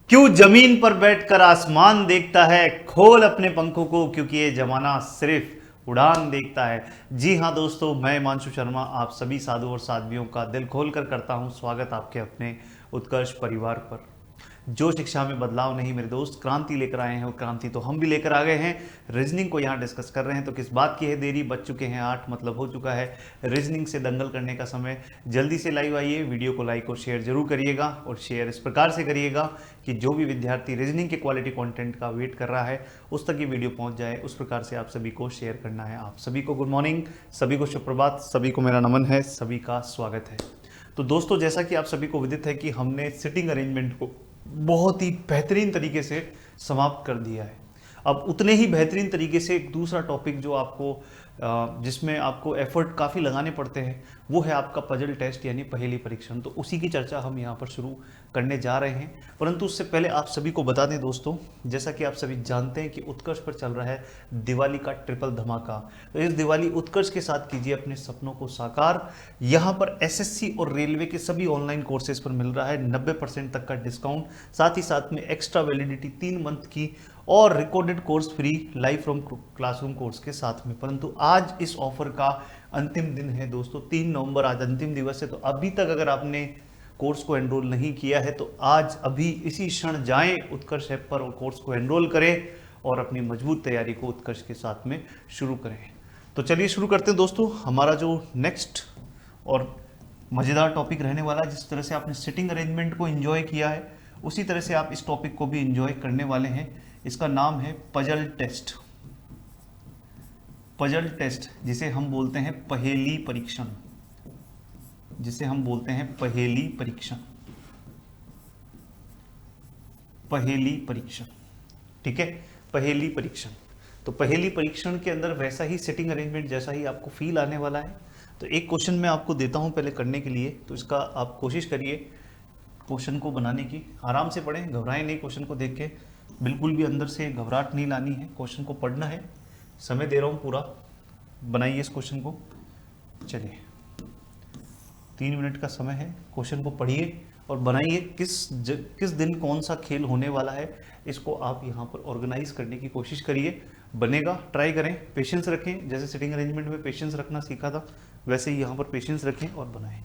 क्यों जमीन पर बैठकर आसमान देखता है, खोल अपने पंखों को क्योंकि ये जमाना सिर्फ उड़ान देखता है। जी हाँ दोस्तों, मैं हिमांशु शर्मा आप सभी साधु और साध्वियों का दिल खोल कर करता हूँ स्वागत आपके अपने उत्कर्ष परिवार पर। जो शिक्षा में बदलाव नहीं मेरे दोस्त, क्रांति लेकर आए हैं और क्रांति तो हम भी लेकर आ गए हैं। रीजनिंग को यहाँ डिस्कस कर रहे हैं तो किस बात की है देरी, बज चुके हैं 8, मतलब हो चुका है रीजनिंग से दंगल करने का समय। जल्दी से लाइव आइए, वीडियो को लाइक और शेयर जरूर करिएगा और शेयर इस प्रकार से करिएगा कि जो भी विद्यार्थी रीजनिंग के क्वालिटी कंटेंट का वेट कर रहा है उस तक ये वीडियो पहुंच जाए। उस प्रकार से आप सभी को शेयर करना है। आप सभी को गुड मॉर्निंग, सभी को सुप्रभात, सभी को मेरा नमन है, सभी का स्वागत है। तो दोस्तों, जैसा कि आप सभी को विदित है कि हमने सिटिंग अरेंजमेंट को बहुत ही बेहतरीन तरीके से समाप्त कर दिया है। अब उतने ही बेहतरीन तरीके से एक दूसरा टॉपिक जो आपको जिसमें आपको एफर्ट काफ़ी लगाने पड़ते हैं, वो है आपका पजल टेस्ट यानी पहेली परीक्षण। तो उसी की चर्चा हम यहाँ पर शुरू करने जा रहे हैं। परंतु उससे पहले आप सभी को बता दें दोस्तों, जैसा कि आप सभी जानते हैं कि उत्कर्ष पर चल रहा है दिवाली का ट्रिपल धमाका। तो इस दिवाली उत्कर्ष के साथ कीजिए अपने सपनों को साकार। यहाँ पर एसएससी और रेलवे के सभी ऑनलाइन कोर्सेज पर मिल रहा है 90% तक का डिस्काउंट, साथ ही साथ में एक्स्ट्रा वैलिडिटी 3 मंथ की और recorded course free live from classroom course के साथ में। परंतु आज इस ऑफर का अंतिम दिन है दोस्तों, 3 नवंबर आज अंतिम दिवस है। तो अभी तक अगर आपने कोर्स को एनरोल नहीं किया है तो आज अभी इसी क्षण जाएं उत्कर्ष ऐप पर और कोर्स को एनरोल करें और अपनी मजबूत तैयारी को उत्कर्ष के साथ में शुरू करें। तो चलिए शुरू करते हैं दोस्तों। हमारा जो नेक्स्ट और मज़ेदार टॉपिक रहने वाला है, जिस तरह से आपने सिटिंग अरेंजमेंट को एंजॉय किया है उसी तरह से आप इस टॉपिक को भी एंजॉय करने वाले हैं। इसका नाम है पजल टेस्ट। पजल टेस्ट जिसे हम बोलते हैं पहेली परीक्षण, जिसे हम बोलते हैं पहेली परीक्षण, पहेली परीक्षण। ठीक है, पहेली परीक्षण। तो पहेली परीक्षण के अंदर वैसा ही सेटिंग अरेंजमेंट जैसा ही आपको फील आने वाला है। तो एक क्वेश्चन मैं आपको देता हूं पहले करने के लिए, तो इसका आप कोशिश करिए क्वेश्चन को बनाने की। आराम से पढ़ें, घबराएं नहीं क्वेश्चन को देख के, बिल्कुल भी अंदर से घबराहट नहीं लानी है। क्वेश्चन को पढ़ना है, समय दे रहा हूँ पूरा, बनाइए इस क्वेश्चन को। चलिए, 3 मिनट का समय है, क्वेश्चन को पढ़िए और बनाइए। किस दिन कौन सा खेल होने वाला है, इसको आप यहाँ पर ऑर्गेनाइज करने की कोशिश करिए। बनेगा, ट्राई करें, पेशेंस रखें। जैसे सिटिंग अरेंजमेंट में पेशेंस रखना सीखा था, वैसे ही यहाँ पर पेशेंस रखें और बनाएं।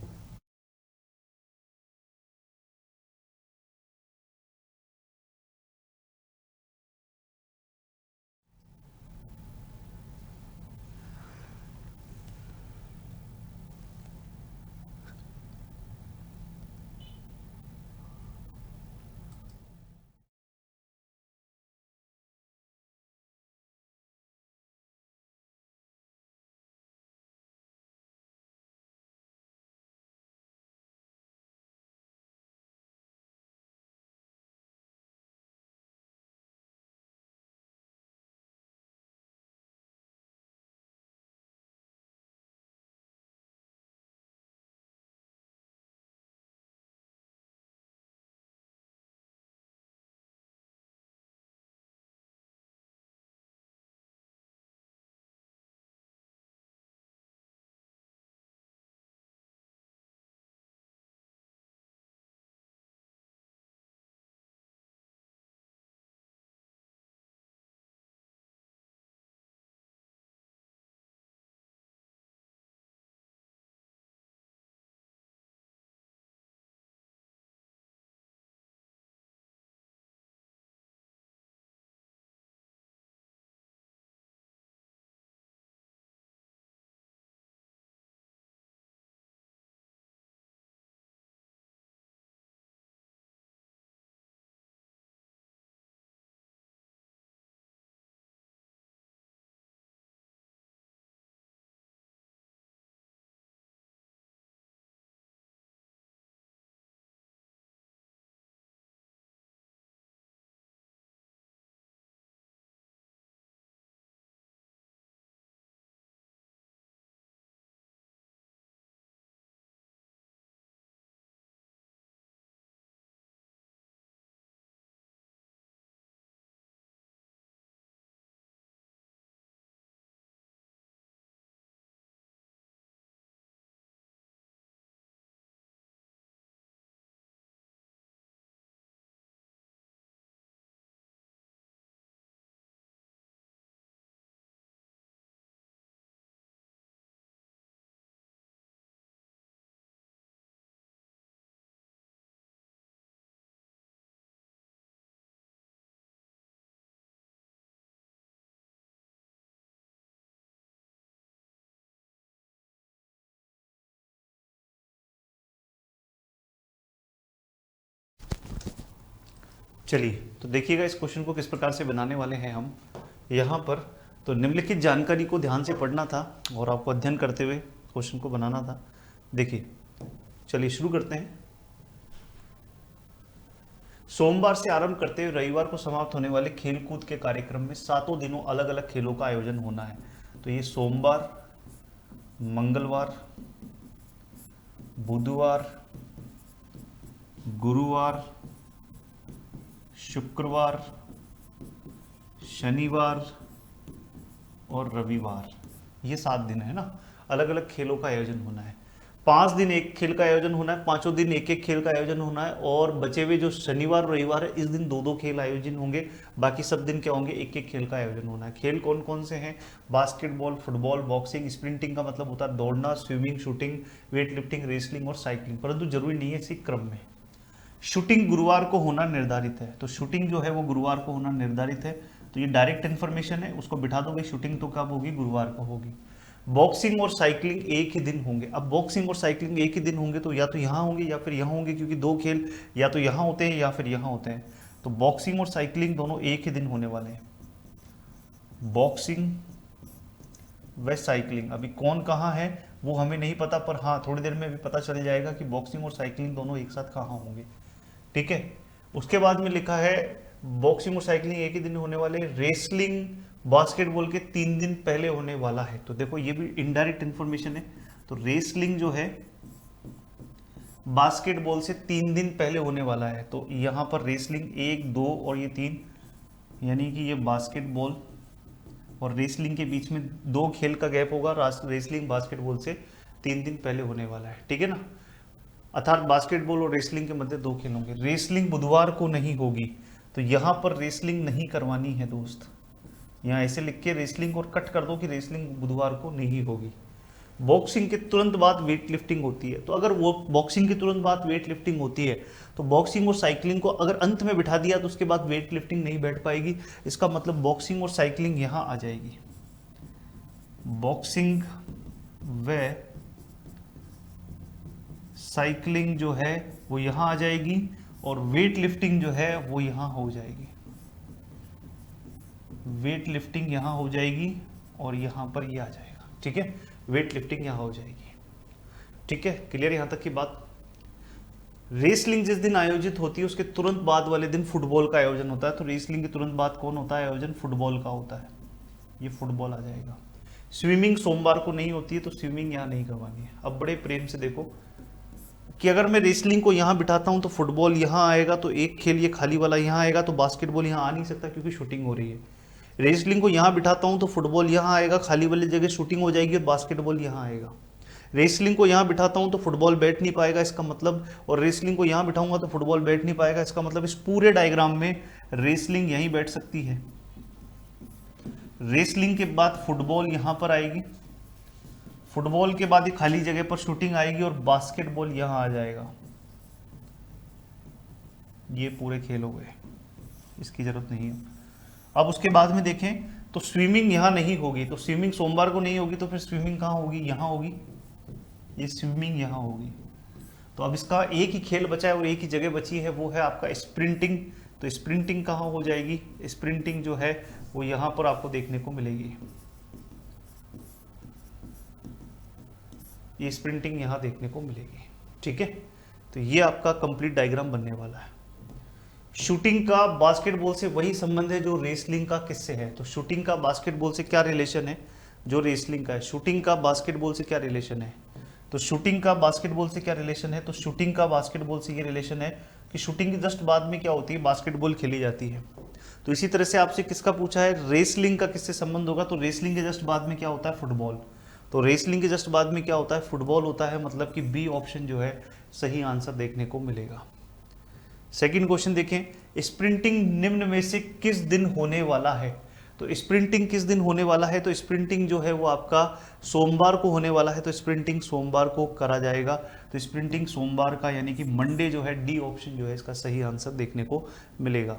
चलिए तो देखिएगा इस क्वेश्चन को किस प्रकार से बनाने वाले हैं हम यहाँ पर। तो निम्नलिखित जानकारी को ध्यान से पढ़ना था और आपको अध्ययन करते हुए क्वेश्चन को बनाना था। देखिए चलिए शुरू करते हैं। सोमवार से आरंभ करते हुए रविवार को समाप्त होने वाले खेलकूद के कार्यक्रम में 7 दिनों अलग अलग खेलों का आयोजन होना है। तो ये सोमवार, मंगलवार, बुधवार, गुरुवार, शुक्रवार, शनिवार और रविवार, ये 7 दिन है ना, अलग अलग खेलों का आयोजन होना है। 5 दिन एक खेल का आयोजन होना है, 5 दिन एक एक खेल का आयोजन होना है। और बचे हुए जो शनिवार रविवार है इस दिन 2 खेल आयोजन होंगे। बाकी सब दिन क्या होंगे, एक एक खेल का आयोजन होना है। खेल कौन कौन से हैं, बास्केटबॉल, फुटबॉल, बॉक्सिंग, स्प्रिंटिंग का मतलब होता है दौड़ना, swimming, shooting, weight lifting, wrestling और साइकिलिंग, परंतु जरूरी नहीं है इसी क्रम में। शूटिंग गुरुवार को होना निर्धारित है, तो शूटिंग जो है वो गुरुवार को होना निर्धारित है। तो ये डायरेक्ट इन्फॉर्मेशन है, उसको बिठा दोगे। शूटिंग तो कब होगी, गुरुवार को होगी। बॉक्सिंग और साइकिलिंग एक ही दिन होंगे। अब बॉक्सिंग और साइकिलिंग एक ही दिन होंगे तो या तो यहाँ होंगे या फिर यहाँ होंगे, क्योंकि 2 खेल या तो यहाँ होते हैं या फिर यहाँ होते हैं। तो बॉक्सिंग और साइकिलिंग दोनों एक ही दिन होने वाले हैं, बॉक्सिंग व साइकिलिंग। अभी कौन कहाँ है वो हमें नहीं पता, पर हाँ थोड़ी देर में भी पता चल जाएगा कि बॉक्सिंग और साइकिलिंग दोनों एक साथ कहाँ होंगे। ठीक है, उसके बाद में लिखा है बॉक्सिंग और साइकिलिंग एक ही दिन होने वाले, रेसलिंग बास्केटबॉल के 3 दिन पहले होने वाला है। तो देखो ये भी इनडायरेक्ट इंफॉर्मेशन है। तो रेसलिंग जो है बास्केटबॉल से 3 दिन पहले होने वाला है। तो यहाँ पर रेसलिंग 1, 2 और ये 3, यानी कि ये बास्केटबॉल और रेसलिंग के बीच में 2 खेल का गैप होगा। रेसलिंग बास्केटबॉल से 3 दिन पहले होने वाला है, ठीक है ना। अर्थात बास्केटबॉल और रेसलिंग के मध्य 2 खेल होंगे। रेसलिंग बुधवार को नहीं होगी, तो यहाँ पर रेसलिंग नहीं करवानी है दोस्त। यहाँ ऐसे लिख के रेसलिंग और कट कर दो कि रेसलिंग बुधवार को नहीं होगी। बॉक्सिंग के तुरंत बाद वेट लिफ्टिंग होती है। तो अगर वो बॉक्सिंग के तुरंत बाद वेट लिफ्टिंग होती है तो बॉक्सिंग और साइकिलिंग को अगर अंत में बिठा दिया तो उसके बाद वेट लिफ्टिंग नहीं बैठ पाएगी। इसका मतलब बॉक्सिंग और साइकिलिंग यहाँ आ जाएगी, बॉक्सिंग व साइकिलिंग जो है वो यहाँ आ जाएगी और वेट लिफ्टिंग जो है वो यहाँ हो जाएगी। वेट लिफ्टिंग यहाँ हो जाएगी और यहाँ पर ये आ जाएगा, ठीक है। वेट लिफ्टिंग यहाँ हो जाएगी, ठीक है। क्लियर यहाँ तक की बात। रेसलिंग जिस दिन आयोजित होती है उसके तुरंत बाद वाले दिन फुटबॉल का आयोजन होता है। तो रेसलिंग के तुरंत बाद कौन होता है आयोजन, फुटबॉल का होता है, ये फुटबॉल आ जाएगा। स्विमिंग सोमवार को नहीं होती है तो स्विमिंग यहाँ नहीं करवानी है। अब बड़े प्रेम से देखो कि अगर मैं रेसलिंग को यहाँ बिठाता हूँ तो फुटबॉल यहाँ आएगा, तो एक खेल ये खाली वाला यहाँ आएगा, तो बास्केटबॉल यहाँ आ नहीं सकता क्योंकि शूटिंग हो रही है। रेसलिंग को यहाँ बिठाता हूँ तो फुटबॉल यहाँ आएगा, खाली वाली जगह शूटिंग हो जाएगी और बास्केटबॉल यहाँ आएगा। रेसलिंग को यहाँ बिठाता हूँ तो फुटबॉल बैठ नहीं पाएगा, इसका मतलब, और रेसलिंग को यहाँ बिठाऊंगा तो फुटबॉल बैठ नहीं पाएगा। इसका मतलब इस पूरे डायग्राम में रेसलिंग यहीं बैठ सकती है। रेसलिंग के बाद फुटबॉल यहाँ पर आएगी, फुटबॉल के बाद ये खाली जगह पर शूटिंग आएगी और बास्केटबॉल यहाँ आ जाएगा। ये पूरे खेल हो गए, इसकी जरूरत नहीं है। अब उसके बाद में देखें तो स्विमिंग यहाँ नहीं होगी, तो स्विमिंग सोमवार को नहीं होगी तो फिर स्विमिंग कहाँ होगी, यहाँ होगी। ये स्विमिंग यहाँ होगी। तो अब इसका एक ही खेल बचा है और एक ही जगह बची है, वो है आपका स्प्रिंटिंग। तो स्प्रिंटिंग कहाँ हो जाएगी, स्प्रिंटिंग जो है वो यहाँ पर आपको देखने को मिलेगी। ये स्प्रिंटिंग यहाँ देखने को मिलेगी, ठीक है। तो ये आपका कंप्लीट डायग्राम बनने वाला है। शूटिंग का बास्केटबॉल से वही संबंध है जो रेसलिंग का किससे है। तो शूटिंग का बास्केटबॉल से क्या रिलेशन है जो रेसलिंग का है। शूटिंग का बास्केटबॉल से क्या रिलेशन है, तो शूटिंग का बास्केटबॉल से क्या रिलेशन है, तो शूटिंग का बास्केटबॉल से ये रिलेशन है कि शूटिंग के जस्ट बाद में क्या होती है, बास्केटबॉल खेली जाती है। तो इसी तरह से आपसे किसका पूछा है, रेसलिंग का किससे संबंध होगा, तो रेसलिंग के जस्ट बाद में क्या होता है, फुटबॉल। तो रेसलिंग के जस्ट बाद में क्या होता है, फुटबॉल होता है। मतलब कि बी ऑप्शन जो है सही आंसर देखने को मिलेगा। सेकंड क्वेश्चन देखें, स्प्रिंटिंग निम्न में से किस दिन होने वाला है। तो स्प्रिंटिंग किस दिन होने वाला है, तो स्प्रिंटिंग जो है वो आपका सोमवार को होने वाला है। तो स्प्रिंटिंग सोमवार को करा जाएगा। तो स्प्रिंटिंग सोमवार का यानी कि मंडे जो है, डी ऑप्शन जो है इसका सही आंसर देखने को मिलेगा।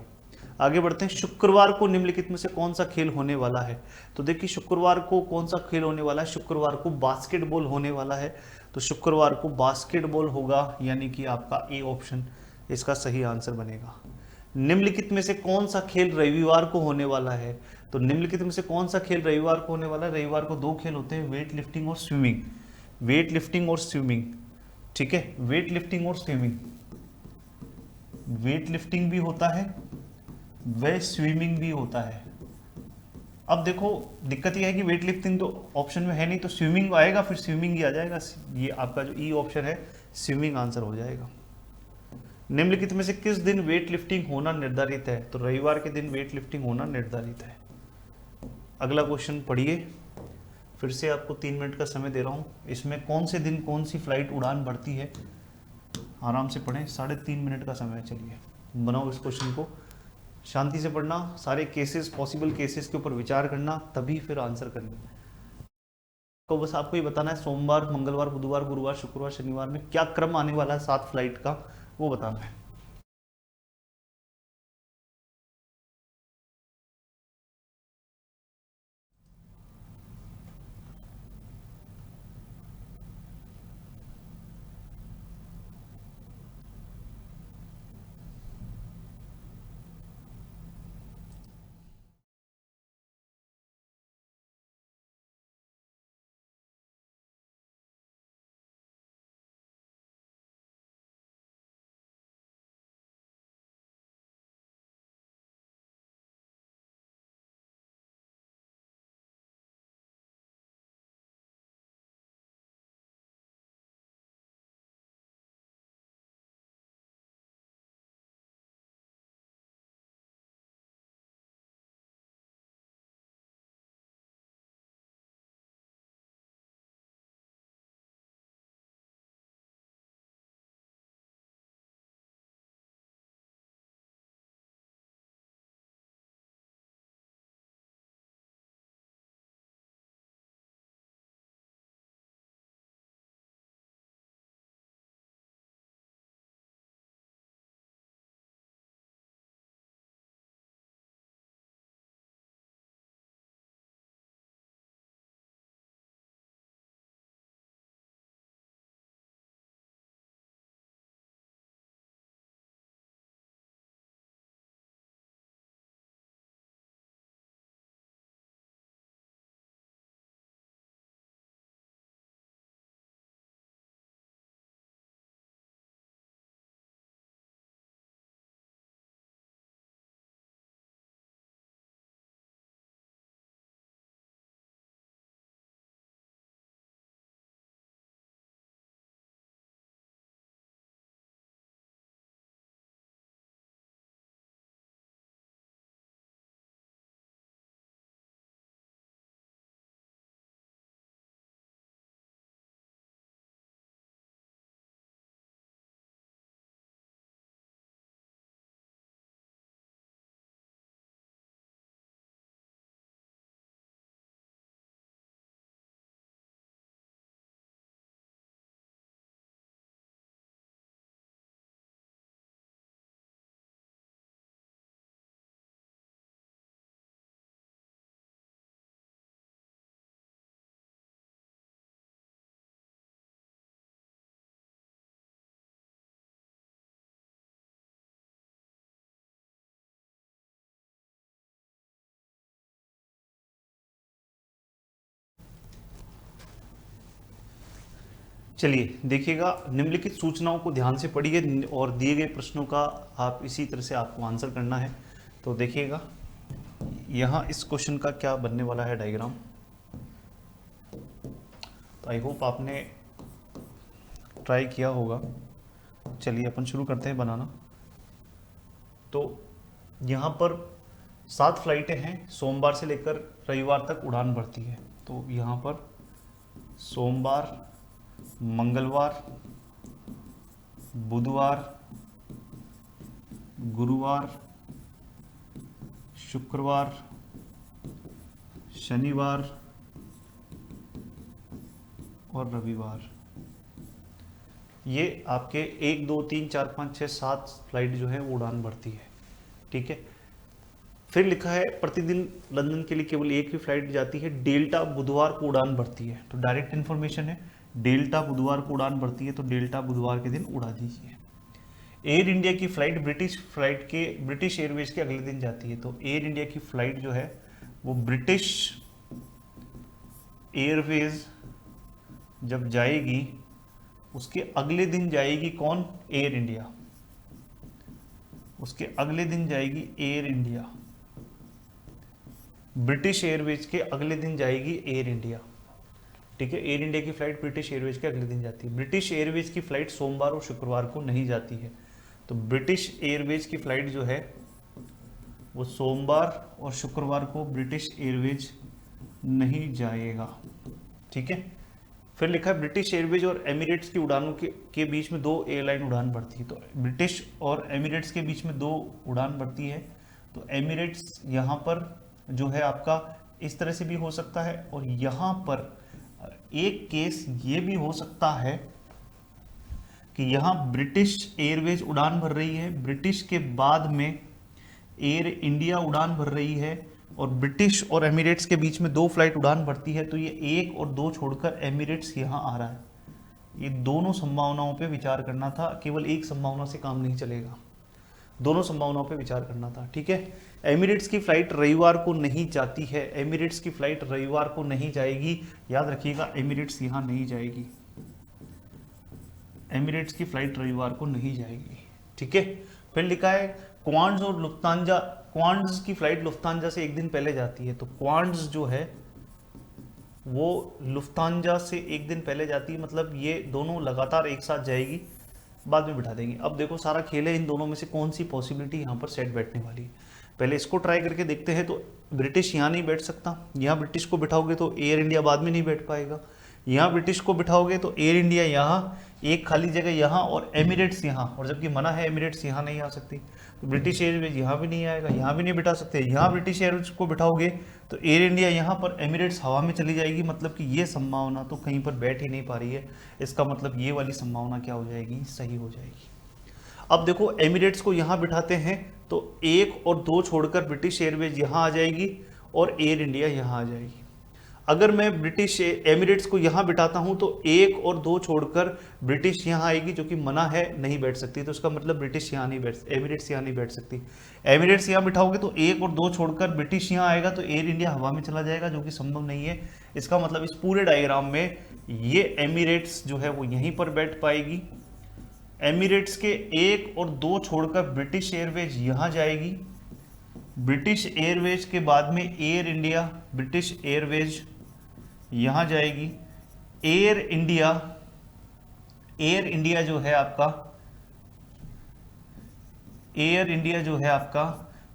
आगे बढ़ते हैं, शुक्रवार को निम्नलिखित में से कौन सा खेल होने वाला है। तो देखिए शुक्रवार को कौन सा खेल होने वाला है, शुक्रवार को बास्केटबॉल होने वाला है। तो शुक्रवार को बास्केटबॉल होगा, यानी कि आपका ए ऑप्शन इसका सही आंसर बनेगा। निम्नलिखित में से कौन सा खेल रविवार को होने वाला है? तो निम्नलिखित में से कौन सा खेल रविवार को होने वाला है? रविवार को दो खेल होते हैं, वेट लिफ्टिंग और स्विमिंग। वेट लिफ्टिंग और स्विमिंग, ठीक है, वेट लिफ्टिंग और स्विमिंग। वेट लिफ्टिंग भी होता है, व स्विमिंग भी होता है। अब देखो दिक्कत यह है कि वेट लिफ्टिंग तो ऑप्शन में है नहीं, तो स्विमिंग आएगा, फिर स्विमिंग ही आ जाएगा। ये आपका जो ई ऑप्शन है स्विमिंग आंसर हो जाएगा। निम्नलिखित में से किस दिन वेट लिफ्टिंग होना निर्धारित है? तो रविवार के दिन वेट लिफ्टिंग होना निर्धारित है। अगला क्वेश्चन पढ़िए, फिर से आपको 3 मिनट का समय दे रहा हूँ। इसमें कौन से दिन कौन सी फ्लाइट उड़ान भरती है? आराम से पढ़ें, 3.5 मिनट का समय है। चलिए बनाओ इस क्वेश्चन को, शांति से पढ़ना, सारे केसेस, पॉसिबल केसेस के ऊपर विचार करना, तभी फिर आंसर करना। तो बस आपको ये बताना है सोमवार, मंगलवार, बुधवार, गुरुवार, शुक्रवार, शनिवार में क्या क्रम आने वाला है 7 फ्लाइट का, वो बताना है। चलिए देखिएगा, निम्नलिखित सूचनाओं को ध्यान से पढ़िए और दिए गए प्रश्नों का आप इसी तरह से आपको आंसर करना है। तो देखिएगा यहाँ इस क्वेश्चन का क्या बनने वाला है डायग्राम। तो आई होप आपने ट्राई किया होगा। चलिए अपन शुरू करते हैं बनाना। तो यहाँ पर 7 फ्लाइटें हैं, सोमवार से लेकर रविवार तक उड़ान भरती है। तो यहाँ पर सोमवार, मंगलवार, बुधवार, गुरुवार, शुक्रवार, शनिवार और रविवार, ये आपके 1 2 3 4 5 6 7 फ्लाइट जो है वो उड़ान भरती है। ठीक है, फिर लिखा है प्रतिदिन लंदन के लिए केवल एक ही फ्लाइट जाती है, डेल्टा बुधवार को उड़ान भरती है। तो डायरेक्ट इन्फॉर्मेशन है, डेल्टा बुधवार को उड़ान भरती है, तो डेल्टा बुधवार के दिन उड़ा दीजिए। एयर इंडिया की फ्लाइट ब्रिटिश एयरवेज के अगले दिन जाती है। तो एयर इंडिया की फ्लाइट जो है वो ब्रिटिश एयरवेज जब जाएगी, उसके अगले दिन जाएगी कौन? Air India. उसके अगले दिन जाएगी एयर इंडिया। ब्रिटिश एयरवेज के अगले दिन जाएगी एयर इंडिया। ठीक है, एयर इंडिया की फ्लाइट ब्रिटिश एयरवेज के अगले दिन जाती है। ब्रिटिश एयरवेज की फ्लाइट सोमवार और शुक्रवार को नहीं जाती है। तो ब्रिटिश एयरवेज की फ्लाइट जो है वो सोमवार और शुक्रवार को ब्रिटिश एयरवेज नहीं जाएगा। ठीक है, फिर लिखा है ब्रिटिश एयरवेज और एमिरेट्स की उड़ानों के बीच में 2 एयरलाइन उड़ान बढ़ती है। तो ब्रिटिश और एमिरेट्स के बीच में 2 उड़ान बढ़ती है। तो एमिरेट्स यहाँ पर जो है आपका इस तरह से भी हो सकता है, और यहाँ पर एक केस ये भी हो सकता है कि यहाँ ब्रिटिश एयरवेज उड़ान भर रही है, ब्रिटिश के बाद में एयर इंडिया उड़ान भर रही है, और ब्रिटिश और एमिरेट्स के बीच में 2 फ्लाइट उड़ान भरती है। तो ये 1 और 2 छोड़कर एमिरेट्स यहाँ आ रहा है। ये दोनों संभावनाओं पे विचार करना था, केवल एक संभावना से काम नहीं चलेगा, दोनों संभावनाओं पे विचार करना था। ठीक है, एमिरेट्स की फ्लाइट रविवार को नहीं जाती है, एमिरेट्स की फ्लाइट रविवार को नहीं जाएगी, याद रखिएगा एमिरेट्स यहाँ नहीं जाएगी, एमिरेट्स की फ्लाइट रविवार को नहीं जाएगी। ठीक है, फिर लिखा है क्वांट्स और लुफ्तांजा, क्वांट्स की फ्लाइट लुफ्तांजा से एक दिन पहले जाती है। तो क्वांट्स जो है वो लुफ्तांजा से एक दिन पहले जाती है, मतलब ये दोनों लगातार एक साथ जाएगी, बाद में बिठा देंगे। अब देखो सारा खेल है इन दोनों में से कौन सी पॉसिबिलिटी यहाँ पर सेट बैठने वाली है। पहले इसको ट्राई करके देखते हैं। तो ब्रिटिश यहाँ नहीं बैठ सकता, यहाँ ब्रिटिश को बिठाओगे तो एयर इंडिया बाद में नहीं बैठ पाएगा, यहाँ ब्रिटिश को बिठाओगे तो एयर इंडिया यहाँ, एक खाली जगह यहाँ और एमिरेट्स यहाँ, और जबकि मना है एमिरेट्स यहाँ नहीं आ सकती, तो ब्रिटिश एयरवेज यहाँ भी नहीं आएगा, यहाँ भी नहीं बिठा सकते। यहाँ ब्रिटिश एयरवेज को बिठाओगे तो एयर इंडिया यहाँ पर, एमिरेट्स हवा में चली जाएगी, मतलब कि ये संभावना तो कहीं पर बैठ ही नहीं पा रही है। इसका मतलब ये वाली संभावना क्या हो जाएगी? सही हो जाएगी। अब देखो एमिरेट्स को यहाँ बिठाते हैं तो 1 और 2 छोड़कर ब्रिटिश एयरवेज यहाँ आ जाएगी और एयर इंडिया यहाँ आ जाएगी। अगर मैं ब्रिटिश एमिरेट्स को यहाँ बिठाता हूँ तो 1 और 2 छोड़कर ब्रिटिश यहाँ आएगी, जो कि मना है, नहीं बैठ सकती। तो इसका मतलब ब्रिटिश यहाँ नहीं बैठ, एमिरेट्स यहाँ नहीं बैठ सकती। एमिरेट्स यहाँ बिठाओगे तो 1 और 2 छोड़कर ब्रिटिश यहाँ आएगा, तो एयर इंडिया हवा में चला जाएगा, जो कि संभव नहीं है। इसका मतलब इस पूरे डायग्राम में ये एमिरेट्स जो है वो यहीं पर बैठ पाएगी। एमिरेट्स के 1 और 2 छोड़कर ब्रिटिश एयरवेज यहाँ जाएगी, ब्रिटिश एयरवेज के बाद में एयर इंडिया, ब्रिटिश एयरवेज यहाँ जाएगी। एयर इंडिया, एयर इंडिया जो है आपका, एयर इंडिया जो है आपका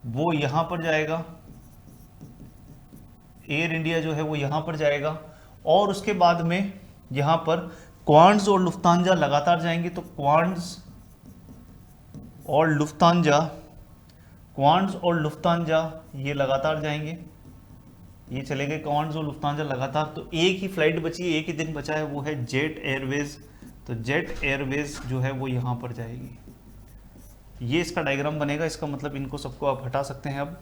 वो यहाँ पर जाएगा, एयर इंडिया जो है वो यहाँ पर जाएगा, और उसके बाद में यहाँ पर क्वांट्स और लुफ्तांजा लगातार जाएंगे। तो क्वांट्स और लुफ्तांजा, क्वांट्स और लुफ्तांजा ये लगातार जाएंगे, ये चले गए क्वांट्स और लुफ्तांजा लगातार। तो एक ही फ्लाइट बची है, एक ही दिन बचा है, वो है जेट एयरवेज। तो जेट एयरवेज जो है वो यहाँ पर जाएगी। ये इसका डायग्राम बनेगा, इसका मतलब इनको सबको आप हटा सकते हैं। अब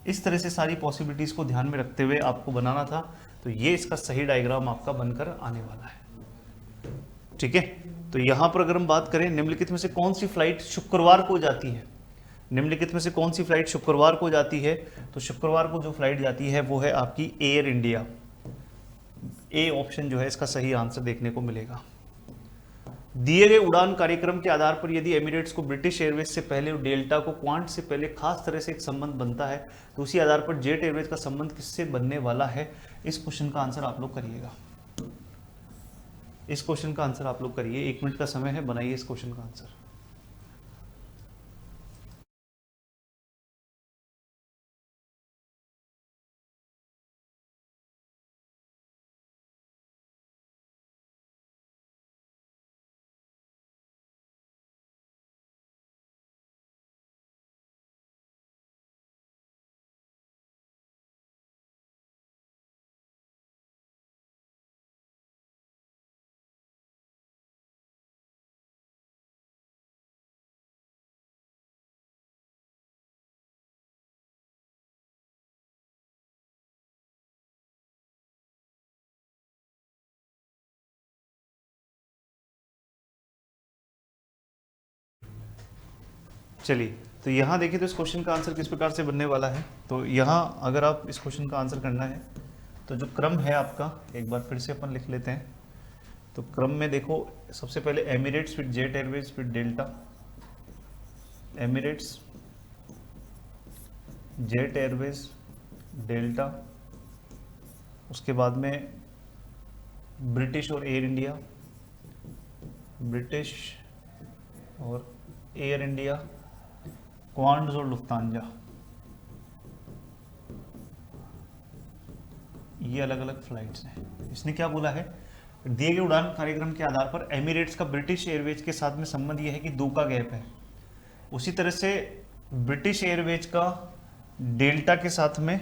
इस तरह से सारी पॉसिबिलिटीज को ध्यान में रखते हुए आपको बनाना था। तो ये इसका सही डायग्राम आपका बनकर आने वाला है। ठीक है, तो यहां पर अगर हम बात करें निम्नलिखित में से कौन सी फ्लाइट शुक्रवार को जाती है, निम्नलिखित में से कौन सी फ्लाइट शुक्रवार को जाती है, तो शुक्रवार को जो फ्लाइट जाती है वो है आपकी एयर इंडिया। ए ऑप्शन जो है इसका सही आंसर देखने को मिलेगा। दिए गए उड़ान कार्यक्रम के आधार पर यदि एमिरेट्स को ब्रिटिश एयरवेज से पहले और डेल्टा को क्वांट से पहले खास तरह से एक संबंध बनता है, तो उसी आधार पर जेट एयरवेज का संबंध किससे बनने वाला है? इस क्वेश्चन का आंसर आप लोग करिएगा, इस क्वेश्चन का आंसर आप लोग करिए। 1 मिनट का समय है, बनाइए इस क्वेश्चन का आंसर। चलिए, तो यहाँ देखिए तो इस क्वेश्चन का आंसर किस प्रकार से बनने वाला है। तो यहाँ अगर आप इस क्वेश्चन का आंसर करना है तो जो क्रम है आपका, एक बार फिर से अपन लिख लेते हैं। तो क्रम में देखो, सबसे पहले एमिरेट्स, फिर जेट एयरवेज, फिर delta. Emirates, jet Airways, delta, उसके बाद में ब्रिटिश और एयर इंडिया, ब्रिटिश और एयर इंडिया, क्वांड्स और लुफ्तांजा। ये अलग अलग फ्लाइट्स हैं। इसने क्या बोला है, दिए गए उड़ान कार्यक्रम के आधार पर एमिरेट्स का ब्रिटिश एयरवेज के साथ में संबंध यह है कि 2 का गैप है। उसी तरह से ब्रिटिश एयरवेज का डेल्टा के साथ में,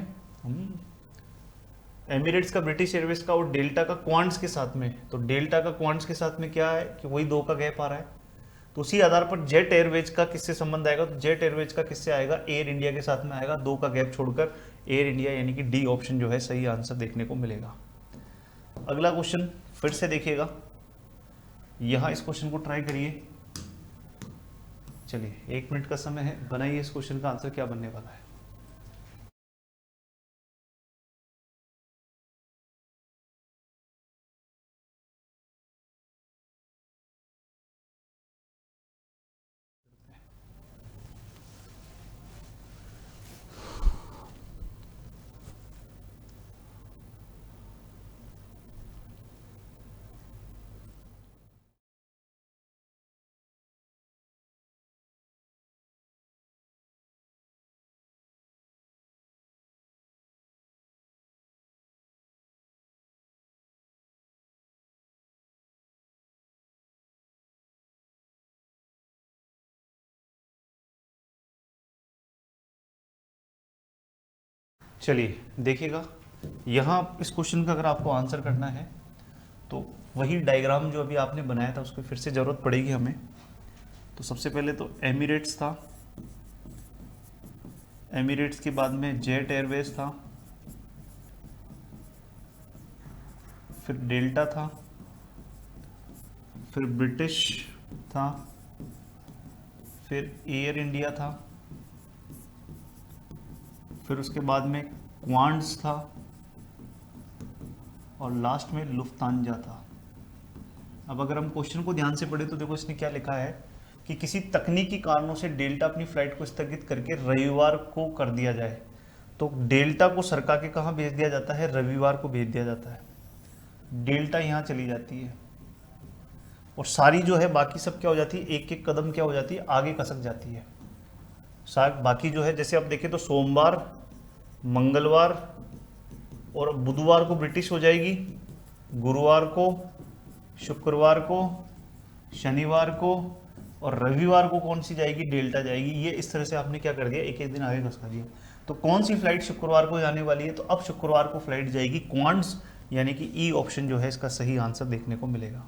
एमिरेट्स का ब्रिटिश एयरवेज का और डेल्टा का क्वांट्स के साथ में, तो डेल्टा का क्वांट्स के साथ में क्या है कि वही 2 का गैप आ रहा है। तो उसी आधार पर जेट एयरवेज का किससे संबंध आएगा, तो जेट एयरवेज का किससे आएगा, एयर इंडिया के साथ में आएगा। 2 का गैप छोड़कर एयर इंडिया, यानी कि डी ऑप्शन जो है सही आंसर देखने को मिलेगा। अगला क्वेश्चन फिर से देखिएगा, यहां इस क्वेश्चन को ट्राई करिए। चलिए 1 मिनट का समय है, बनाइए इस क्वेश्चन का आंसर क्या बनने वाला है। चलिए देखिएगा, यहाँ इस क्वेश्चन का अगर आपको आंसर करना है तो वही डायग्राम जो अभी आपने बनाया था उसकी फिर से ज़रूरत पड़ेगी हमें। तो सबसे पहले तो एमिरेट्स था, एमिरेट्स के बाद में जेट एयरवेज था, फिर डेल्टा था, फिर ब्रिटिश था, फिर एयर इंडिया था, फिर उसके बाद में क्वांट्स था और लास्ट में लुफ्तांजा था। अब अगर हम क्वेश्चन को ध्यान से पढ़े तो देखो इसने क्या लिखा है कि किसी तकनीकी कारणों से डेल्टा अपनी फ्लाइट को स्थगित करके रविवार को कर दिया जाए। तो डेल्टा को सरका के कहाँ भेज दिया जाता है, रविवार को भेज दिया जाता है। डेल्टा यहाँ चली जाती है और सारी जो है बाकी सब क्या हो जाती है, एक एक कदम क्या हो जाती है, आगे खसक जाती है। बाकी जो है जैसे आप देखें तो सोमवार, मंगलवार और बुधवार को ब्रिटिश हो जाएगी, गुरुवार को, शुक्रवार को, शनिवार को और रविवार को कौन सी जाएगी, डेल्टा जाएगी। ये इस तरह से आपने क्या कर दिया, एक एक दिन आगे खसका दिया। तो कौन सी फ्लाइट शुक्रवार को जाने वाली है, तो अब शुक्रवार को फ्लाइट जाएगी क्वांट्स, यानी कि ई ऑप्शन जो है इसका सही आंसर देखने को मिलेगा।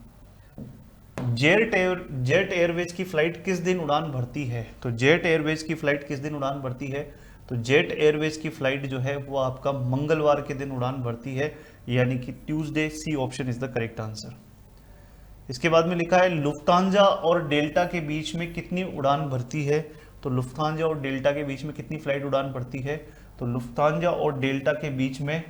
जेट एयरवेज की फ्लाइट किस दिन उड़ान भरती है, तो जेट एयरवेज की फ्लाइट किस दिन उड़ान भरती है, तो जेट एयरवेज की फ्लाइट जो है वो आपका मंगलवार के दिन उड़ान भरती है, यानी कि Tuesday. C option is the correct answer. इसके बाद में लिखा है लुफ्तांजा और डेल्टा के बीच में कितनी उड़ान भरती है, तो लुफ्तांजा और डेल्टा के बीच में कितनी फ्लाइट उड़ान भरती है, तो लुफ्तांजा और डेल्टा के बीच में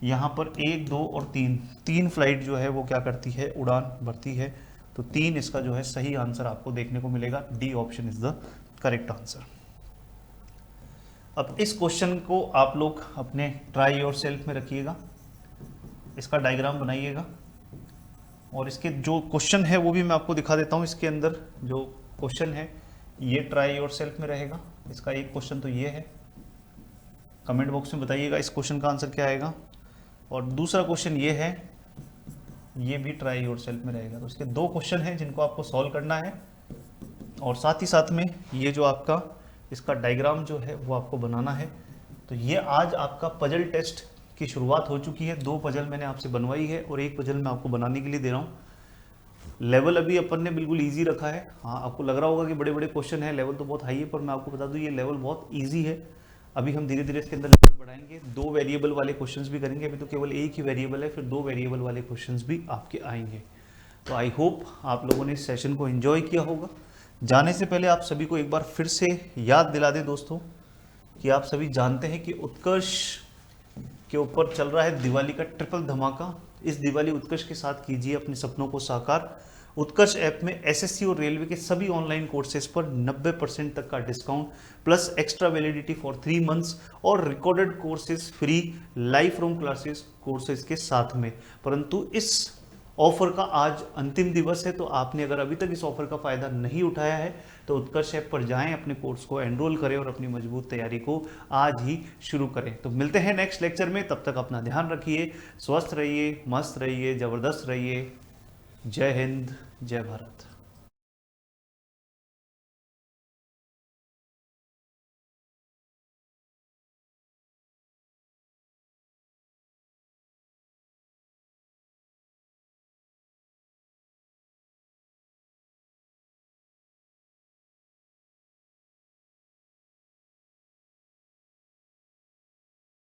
यहाँ पर 1, 2 और 3 फ्लाइट जो है वो क्या करती है, उड़ान भरती है। तो 3 इसका जो है सही आंसर आपको देखने को मिलेगा। D option is the correct answer. अब इस क्वेश्चन को आप लोग अपने ट्राई योर सेल्फ में रखिएगा, इसका डायग्राम बनाइएगा और इसके जो क्वेश्चन है वो भी मैं आपको दिखा देता हूँ। इसके अंदर जो क्वेश्चन है ये ट्राई योर सेल्फ में रहेगा। इसका एक क्वेश्चन तो ये है, कमेंट बॉक्स में बताइएगा इस क्वेश्चन का आंसर क्या आएगा। और दूसरा क्वेश्चन ये है, ये भी ट्राई योर सेल्फ में रहेगा। तो इसके 2 क्वेश्चन हैं जिनको आपको सॉल्व करना है और साथ ही साथ में ये जो आपका इसका डायग्राम जो है वो आपको बनाना है। तो ये आज आपका पजल टेस्ट की शुरुआत हो चुकी है। 2 पजल मैंने आपसे बनवाई है और 1 पजल मैं आपको बनाने के लिए दे रहा हूँ। लेवल अभी अपन ने बिल्कुल इजी रखा है। हाँ, आपको लग रहा होगा कि बड़े बड़े क्वेश्चन है, लेवल तो बहुत हाई है, पर मैं आपको बता दूँ ये लेवल बहुत ईजी है। अभी हम धीरे धीरे इसके अंदर लेवल बढ़ाएंगे। 2 वेरिएबल वाले क्वेश्चंस भी करेंगे। अभी तो केवल एक ही वेरिएबल है, फिर 2 वेरिएबल वाले क्वेश्चंस भी आपके आएंगे। तो आई होप आप लोगों ने इस सेशन को एंजॉय किया होगा। जाने से पहले आप सभी को एक बार फिर से याद दिला दें दोस्तों कि आप सभी जानते हैं कि उत्कर्ष के ऊपर चल रहा है दिवाली का ट्रिपल धमाका। इस दिवाली उत्कर्ष के साथ कीजिए अपने सपनों को साकार। उत्कर्ष ऐप में एसएससी और रेलवे के सभी ऑनलाइन कोर्सेज पर 90% तक का discount plus extra validity for 3 months और recorded courses free live from classes courses के साथ में। परंतु इस ऑफर का आज अंतिम दिवस है, तो आपने अगर अभी तक इस ऑफर का फायदा नहीं उठाया है तो उत्कर्ष ऐप पर जाएं, अपने कोर्स को एनरोल करें और अपनी मजबूत तैयारी को आज ही शुरू करें। तो मिलते हैं नेक्स्ट लेक्चर में, तब तक अपना ध्यान रखिए, स्वस्थ रहिए, मस्त रहिए, जबरदस्त रहिए। जय हिंद, जय भारत।